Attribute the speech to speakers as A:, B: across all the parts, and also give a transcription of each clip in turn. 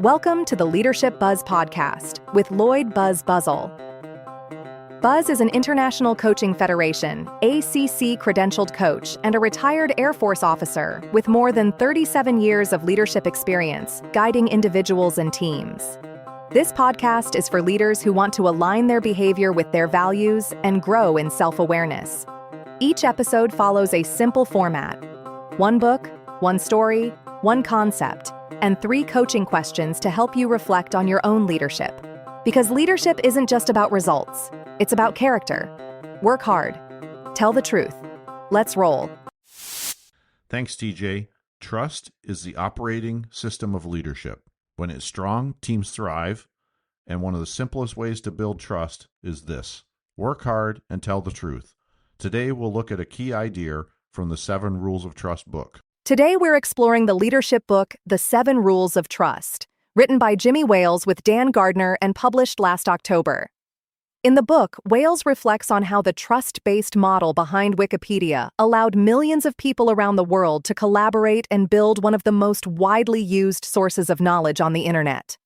A: Welcome to the Leadership Buzz podcast with Lloyd Buzz Buzzell. Buzz is an international coaching federation, ACC credentialed coach, and a retired Air Force officer with more than 37 years of leadership experience guiding individuals and teams. This podcast is for leaders who want to align their behavior with their values and grow in self-awareness. Each episode follows a simple format: one book, one story, one concept, and 3 coaching questions to help you reflect on your own leadership. Because leadership isn't just about results, it's about character. Work hard. Tell the truth. Let's roll.
B: Thanks, TJ. Trust is the operating system of leadership. When it's strong, teams thrive, and one of the simplest ways to build trust is this: work hard and tell the truth. Today, we'll look at a key idea from the 7 Rules of Trust book.
A: Today, we're exploring the leadership book, The 7 Rules of Trust, written by Jimmy Wales with Dan Gardner and published last October. In the book, Wales reflects on how the trust-based model behind Wikipedia allowed millions of people around the world to collaborate and build one of the most widely used sources of knowledge on the internet.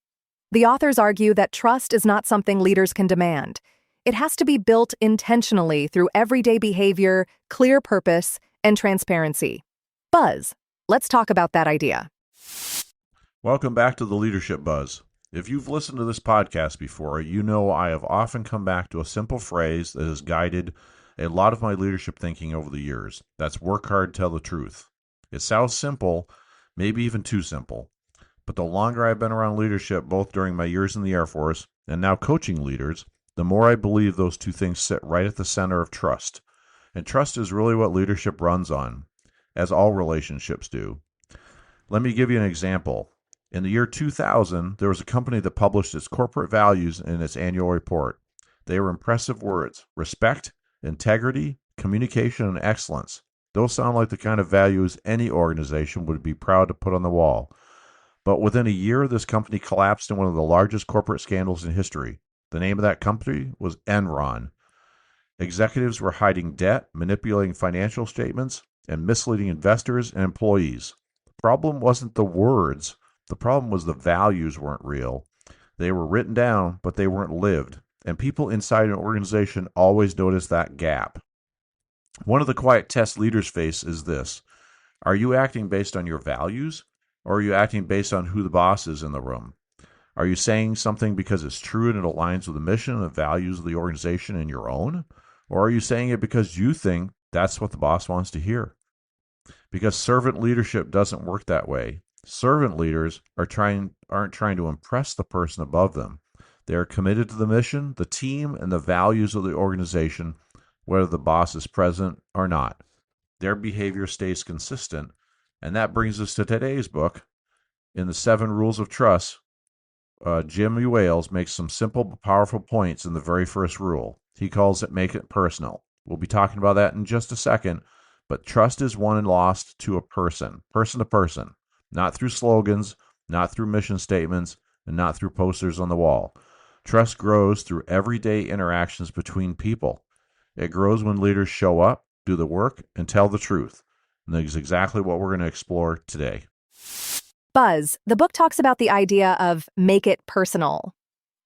A: The authors argue that trust is not something leaders can demand. It has to be built intentionally through everyday behavior, clear purpose, and transparency. Buzz, let's talk about that idea.
B: Welcome back to the Leadership Buzz. If you've listened to this podcast before, you know I have often come back to a simple phrase that has guided a lot of my leadership thinking over the years. That's work hard, tell the truth. It sounds simple, maybe even too simple. But the longer I've been around leadership, both during my years in the Air Force and now coaching leaders, the more I believe those two things sit right at the center of trust. And trust is really what leadership runs on, as all relationships do. Let me give you an example. In the year 2000, there was a company that published its corporate values in its annual report. They were impressive words: respect, integrity, communication, and excellence. Those sound like the kind of values any organization would be proud to put on the wall. But within a year, this company collapsed in one of the largest corporate scandals in history. The name of that company was Enron. Executives were hiding debt, manipulating financial statements, and misleading investors and employees. The problem wasn't the words. The problem was the values weren't real. They were written down, but they weren't lived. And people inside an organization always notice that gap. One of the quiet tests leaders face is this: are you acting based on your values, or are you acting based on who the boss is in the room? Are you saying something because it's true and it aligns with the mission and the values of the organization and your own? Or are you saying it because you think that's what the boss wants to hear? Because servant leadership doesn't work that way. Servant leaders aren't trying to impress the person above them. They are committed to the mission, the team, and the values of the organization, whether the boss is present or not. Their behavior stays consistent, and that brings us to today's book. In the 7 Rules of Trust, Jimmy Wales makes some simple but powerful points in the very first rule. He calls it "make it personal." We'll be talking about that in just a second, but trust is won and lost to a person to person. Not through slogans, not through mission statements, and not through posters on the wall. Trust grows through everyday interactions between people. It grows when leaders show up, do the work, and tell the truth. And that is exactly what we're going to explore today.
A: Buzz, the book talks about the idea of make it personal.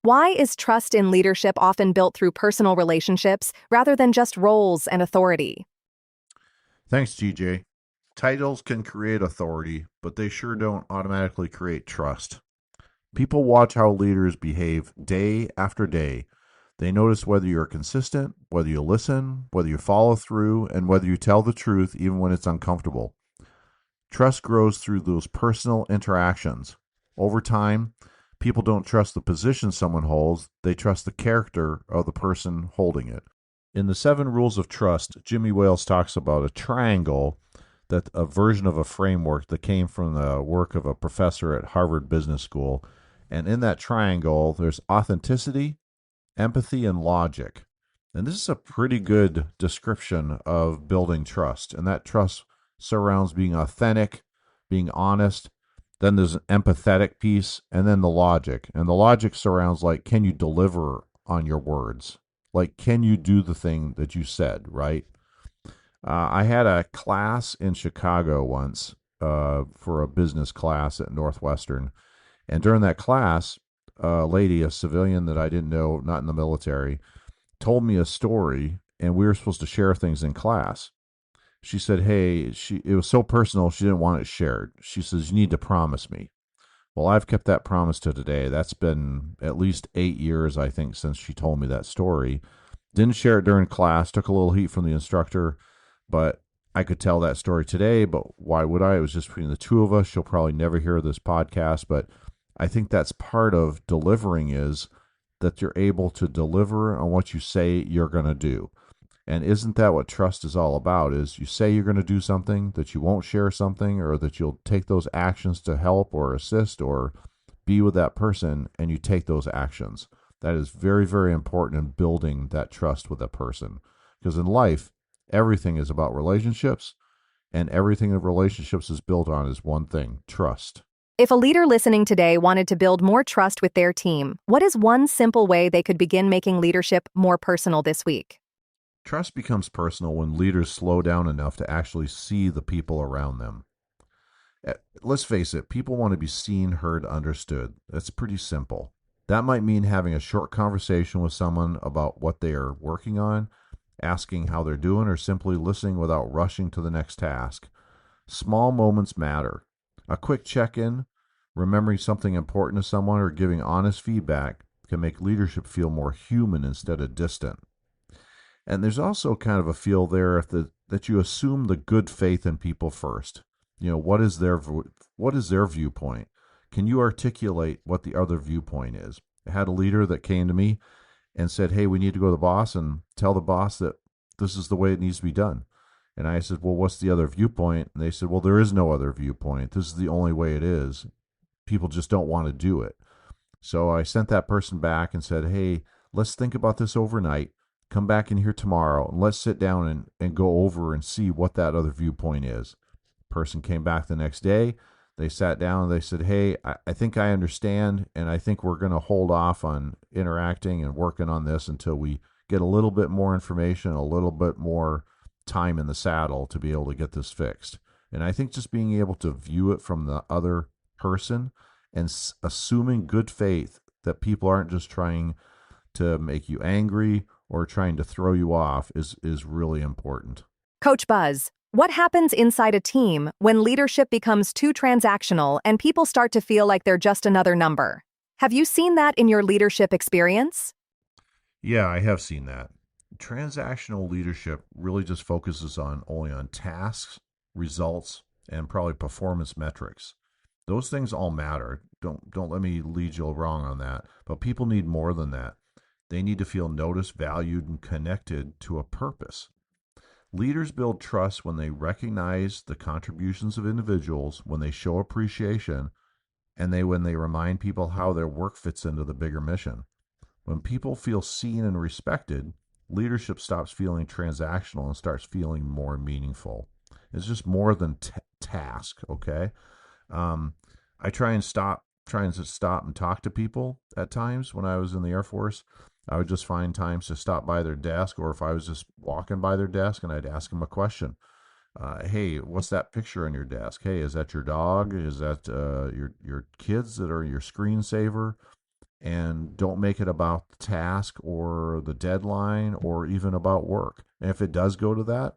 A: Why is trust in leadership often built through personal relationships rather than just roles and authority?
B: Thanks, TJ. Titles can create authority, but they sure don't automatically create trust. People watch how leaders behave day after day. They notice whether you're consistent, whether you listen, whether you follow through, and whether you tell the truth even when it's uncomfortable. Trust grows through those personal interactions. Over time, people don't trust the position someone holds, they trust the character of the person holding it. In the 7 Rules of Trust, Jimmy Wales talks about a triangle, that a version of a framework that came from the work of a professor at Harvard Business School. And in that triangle, there's authenticity, empathy, and logic. And this is a pretty good description of building trust. And that trust surrounds being authentic, being honest. Then there's an empathetic piece, and then the logic. And the logic surrounds, like, can you deliver on your words? Like, can you do the thing that you said, right? I had a class in Chicago once for a business class at Northwestern, And during that class, a lady, a civilian that I didn't know, not in the military, told me a story, and we were supposed to share things in class. She said, "Hey, it was so personal, she didn't want it shared." She says, "You need to promise me." Well, I've kept that promise to today. That's been at least 8 years, I think, since she told me that story. Didn't share it during class, took a little heat from the instructor, but I could tell that story today. But why would I? It was just between the two of us. She'll probably never hear this podcast, but I think that's part of delivering is that you're able to deliver on what you say you're going to do. And isn't that what trust is all about? Is you say you're going to do something, that you won't share something, or that you'll take those actions to help or assist or be with that person, and you take those actions. That is very, very important in building that trust with a person. Because in life, everything is about relationships, and everything in relationships is built on is one thing: trust.
A: If a leader listening today wanted to build more trust with their team, what is one simple way they could begin making leadership more personal this week?
B: Trust becomes personal when leaders slow down enough to actually see the people around them. Let's face it, people want to be seen, heard, understood. That's pretty simple. That might mean having a short conversation with someone about what they are working on, asking how they're doing, or simply listening without rushing to the next task. Small moments matter. A quick check in, remembering something important to someone, or giving honest feedback can make leadership feel more human instead of distant. And there's also kind of a feel there that you assume the good faith in people first. What is their viewpoint? Can you articulate what the other viewpoint is? I had a leader that came to me and said, "Hey, we need to go to the boss and tell the boss that this is the way it needs to be done." And I said, "Well, what's the other viewpoint?" And they said, "Well, there is no other viewpoint. This is the only way it is. People just don't want to do it." So I sent that person back and said, "Hey, let's think about this overnight. Come back in here tomorrow and let's sit down and go over and see what that other viewpoint is." Person came back the next day. They sat down and they said, "Hey, I think I understand, and I think we're going to hold off on interacting and working on this until we get a little bit more information, a little bit more time in the saddle to be able to get this fixed." And I think just being able to view it from the other person and assuming good faith that people aren't just trying to make you angry or trying to throw you off is really important.
A: Coach Buzz, what happens inside a team when leadership becomes too transactional and people start to feel like they're just another number? Have you seen that in your leadership experience?
B: Yeah, I have seen that. Transactional leadership really just focuses on only on tasks, results, and probably performance metrics. Those things all matter. Don't let me lead you wrong on that. But people need more than that. They need to feel noticed, valued, and connected to a purpose. Leaders build trust when they recognize the contributions of individuals, when they show appreciation, and when they remind people how their work fits into the bigger mission. When people feel seen and respected, leadership stops feeling transactional and starts feeling more meaningful. It's just more than task, okay? I try and stop and talk to people at times. When I was in the Air Force, I would just find times to stop by their desk, or if I was just walking by their desk, and I'd ask them a question. Hey, what's that picture on your desk? Hey, is that your dog? Is that your kids that are your screensaver? And don't make it about the task or the deadline or even about work. And if it does go to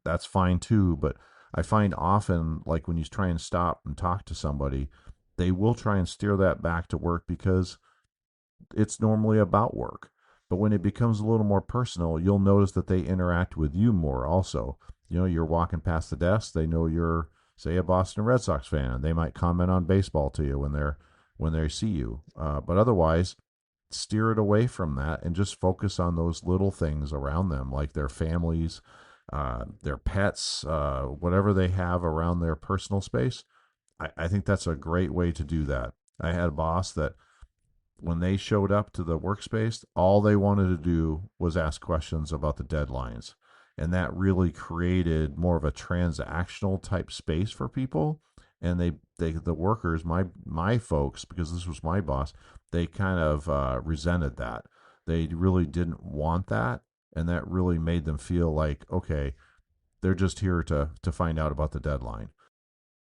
B: that's fine too. But I find often, like when you try and stop and talk to somebody, they will try and steer that back to work because it's normally about work. But when it becomes a little more personal, you'll notice that they interact with you more also. You're walking past the desk, they know you're, say, a Boston Red Sox fan, and they might comment on baseball to you when they see you. But otherwise, steer it away from that and just focus on those little things around them, like their families, their pets, whatever they have around their personal space. I think that's a great way to do that. I had a boss that when they showed up to the workspace, all they wanted to do was ask questions about the deadlines. And that really created more of a transactional type space for people. And the workers, my folks, because this was my boss, they kind of resented that. They really didn't want that. And that really made them feel like, okay, they're just here to find out about the deadline.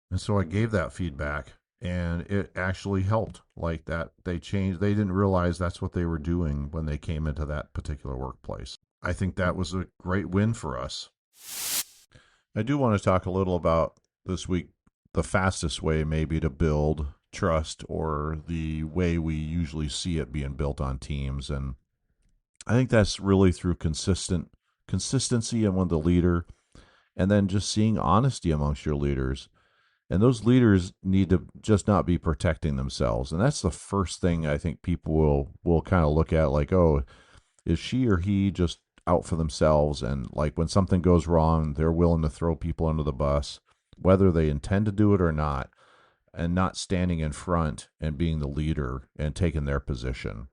B: And so I gave that feedback And it actually helped. Like that, they changed. They didn't realize that's what they were doing when they came into that particular workplace. I think that was a great win for us. I do want to talk a little about this week, the fastest way maybe to build trust, or the way we usually see it being built on teams. And I think that's really through consistency among the leader, and then just seeing honesty amongst your leaders. And those leaders need to just not be protecting themselves. And that's the first thing I think people will kind of look at, like, oh, is she or he just out for themselves? And like when something goes wrong, they're willing to throw people under the bus, whether they intend to do it or not, and not standing in front and being the leader and taking their position.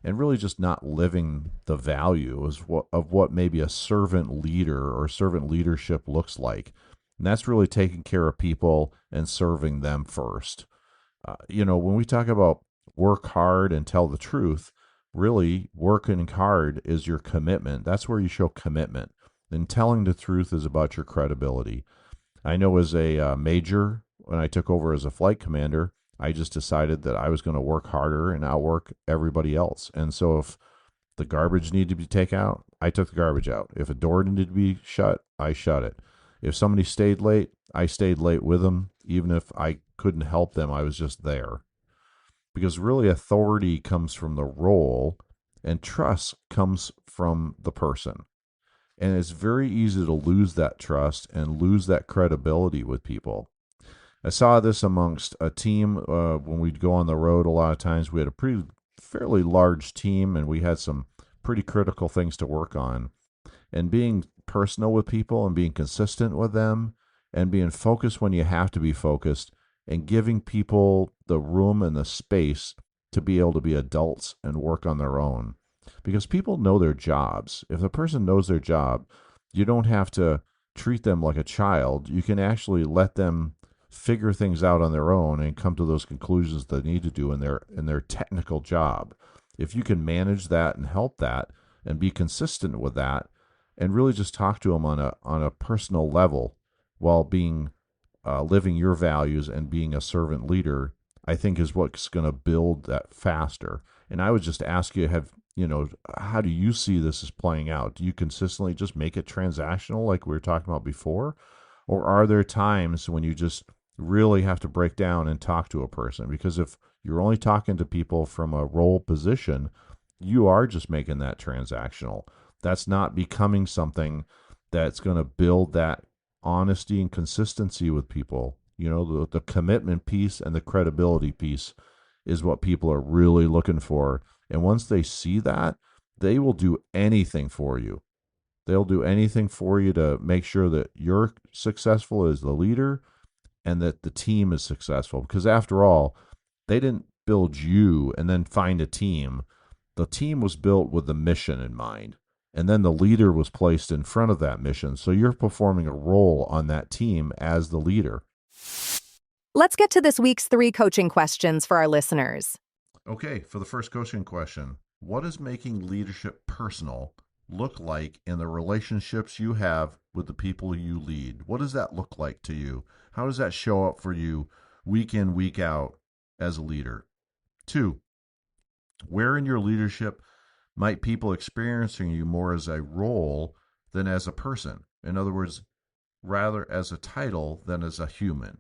B: And really just not living the value of what maybe a servant leader or servant leadership looks like. And that's really taking care of people and serving them first. When we talk about work hard and tell the truth, really working hard is your commitment. That's where you show commitment. And telling the truth is about your credibility. I know as a major, when I took over as a flight commander, I just decided that I was going to work harder and outwork everybody else. And so if the garbage needed to be taken out, I took the garbage out. If a door needed to be shut, I shut it. If somebody stayed late, I stayed late with them. Even if I couldn't help them, I was just there. Because really authority comes from the role, and trust comes from the person. And it's very easy to lose that trust and lose that credibility with people. I saw this amongst a team when we'd go on the road. A lot of times we had a fairly large team, and we had some pretty critical things to work on. And being personal with people and being consistent with them and being focused when you have to be focused, and giving people the room and the space to be able to be adults and work on their own. Because people know their jobs. If a person knows their job, you don't have to treat them like a child. You can actually let them figure things out on their own and come to those conclusions they need to do in their technical job. If you can manage that and help that and be consistent with that, and really just talk to them on a personal level while being living your values and being a servant leader, I think is what's going to build that faster. And I would just ask you, how do you see this as playing out? Do you consistently just make it transactional like we were talking about before? Or are there times when you just really have to break down and talk to a person? Because if you're only talking to people from a role position, you are just making that transactional. That's not becoming something that's going to build that honesty and consistency with people. The commitment piece and the credibility piece is what people are really looking for. And once they see that, they will do anything for you. They'll do anything for you to make sure that you're successful as the leader and that the team is successful. Because after all, they didn't build you and then find a team. The team was built with the mission in mind. And then the leader was placed in front of that mission. So you're performing a role on that team as the leader.
A: Let's get to this week's 3 coaching questions for our listeners.
B: Okay, for the first coaching question, what does making leadership personal look like in the relationships you have with the people you lead? What does that look like to you? How does that show up for you week in, week out as a leader? 2, where in your leadership might people experiencing you more as a role than as a person? In other words, rather as a title than as a human.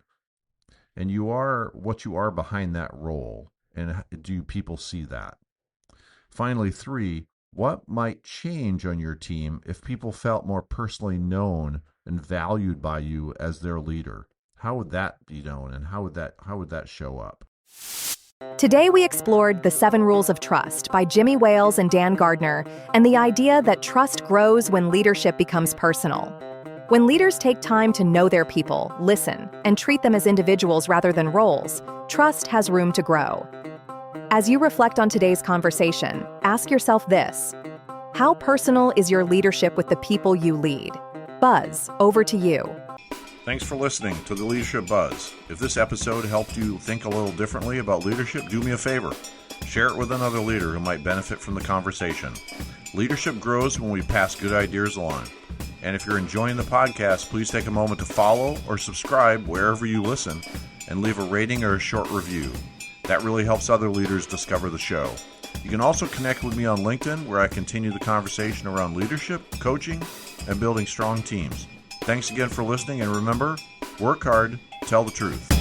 B: And you are what you are behind that role. And do people see that? Finally, 3, what might change on your team if people felt more personally known and valued by you as their leader? How would that be known, and how would that show up?
A: Today we explored The 7 Rules of Trust by Jimmy Wales and Dan Gardner, and the idea that trust grows when leadership becomes personal. When leaders take time to know their people, listen, and treat them as individuals rather than roles, trust has room to grow. As you reflect on today's conversation, ask yourself this: how personal is your leadership with the people you lead? Buzz, over to you.
B: Thanks for listening to the Leadership Buzz. If this episode helped you think a little differently about leadership, do me a favor. Share it with another leader who might benefit from the conversation. Leadership grows when we pass good ideas along. And if you're enjoying the podcast, please take a moment to follow or subscribe wherever you listen. and leave a rating or a short review. That really helps other leaders discover the show. You can also connect with me on LinkedIn, where I continue the conversation around leadership, coaching, and building strong teams. Thanks again for listening, and remember, work hard, tell the truth.